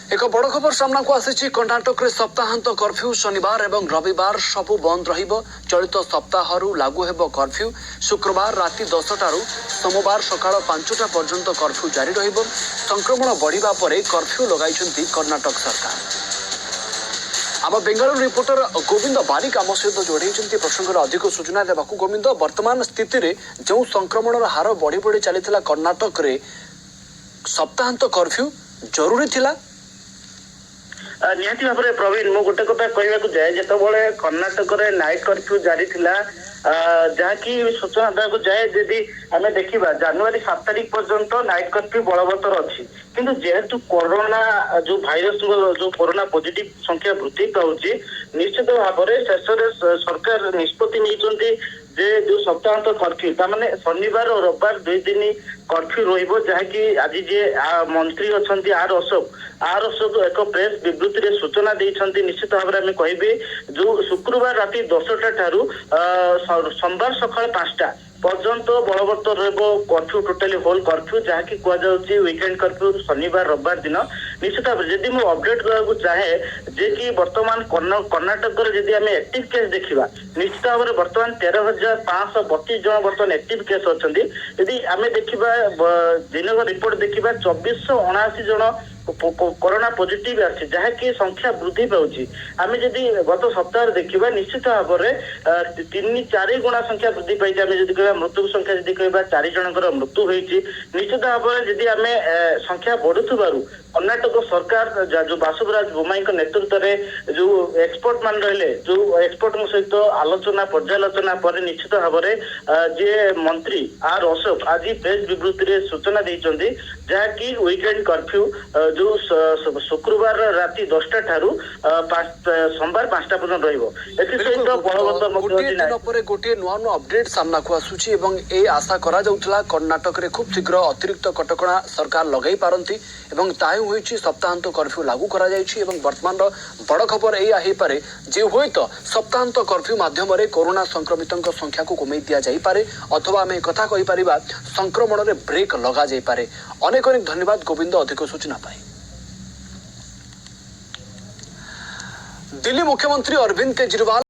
एक बड़ खबर सामना को आसी कर्णाटक रे सप्ताहांत कर्फ्यू शनिवार एवं रविवार सबु बंद रहिबो। चलित सप्ताह लागू हेबो कर्फ्यू। शुक्रवार राति 10टा सोमवार सकाळ 5टा पर्यंत कर्फ्यू जारी रहिबो। संक्रमण बढ़िबा परे कर्फ्यू लगाइछन्ती कर्णाटक सरकार। आम बेंगालुरु रिपोर्टर गोविंद बारिक आम सहित जोड़ी प्रसंग अधिक सूचना देवाक। गोविंद, वर्तमान स्थिति रे जो संक्रमण हार बढ़ी बढ़ी चली कर्णाटक रे सप्ताहांत कर्फ्यू जरूरी थिला? निहाती भाव में प्रवीण मु गोटे कथा कहवाक जाए जिते कर्णाटक नाइट कर्फ्यू जारी थिला जहाँकि सूचना देवाक जाए जदि आम देखा जनवरी 7 तारिख पर्यंत नाइट कर्फ्यू बलवत्तर अच्छी किंतु जेहेतु कोरोना जो भाइरस जो कोरोना पॉजिटिव संख्या वृद्धि पाऊँच निश्चित भाव में शेष सरकार निष्पत्ति नहीं जे जो सप्ताहांत कर्फ्यू ताने शनिवार और रविवार 2 दिन कर्फ्यू रहिबो जहाँकि आज जे मंत्री अच्छा आर अशोक एक प्रेस विवृत्ति रे सूचना देइछन्ती। निश्चित भाव में कहबे जो शुक्रवार राति 10टा ठारू सोमवार सकाळ 5टा पर्यंत बलवत्तर रहिबो कर्फ्यू टोटाली होल कर्फ्यू जहाँकि कहुच्छी वीकेंड कर्फ्यू शनिवार रविवार दिन। निश्चित भाव जदि मु अपडेट देवाक चाहे जे कि वर्तमान कर्णाटक जदि आम एक्टिव केस देखा निश्चित भाव में वर्तमान 13,532 जन वर्तमान एक्टिव केस अच्छा। यदि आम देखा दिन रिपोर्ट देखा 2479 जन कोरोना पॉजिटिव आसी जहाँकि संख्या वृद्धि पाऊँ। आम जदि गत सप्ताह देखा निश्चित भाव में 3-4 गुणा संख्या वृद्धि पाई। आम जदि कह मृत्यु संख्या जदि कह 4 जनकर मृत्यु होती निश्चित भाव में जदि आम संख्या बढ़ुवर कर्णाटक सरकार जो बासुराज बोम्मई नेतृत्व में जो एक्सपर्ट मान रहे जो एक्सपर्ट सहित आलोचना पर्यालोचना पर निश्चित भाव में जे मंत्री आर अशोक आज प्रेस विवृत्ति रे सूचना देइछन्ती जहाँकि वीकेंड कर्फ्यू जो शुक्रवार राति 10टा ठारू सोमवार 5टा पर्यंत रहिबो। एथि सहित बलवत्तर गोटे नुआ नुआ अपडेट सामना को आसुची एवं ए आशा करा जाउथला कर्णाटक रे खूब शीघ्र अतिरिक्त कटकणा सरकार लगाई पारंती एवं ताहि होईची सप्ताहांत कर्फ्यू लागू करा जायछि। एवं वर्तमान बड़ खबर एया हे पारे जे होइत सप्ताहांत कर्फ्यू माध्यम रे कोरोना संक्रमितों संख्या को कमई दिया जाई पारे अथवा आम कथा कहि परिबा संक्रमण रे ब्रेक लगा जाई पारे। अनेक अनेक धन्यवाद गोविंद अधिक सूचना पाई। दिल्ली मुख्यमंत्री अरविंद केजरीवाल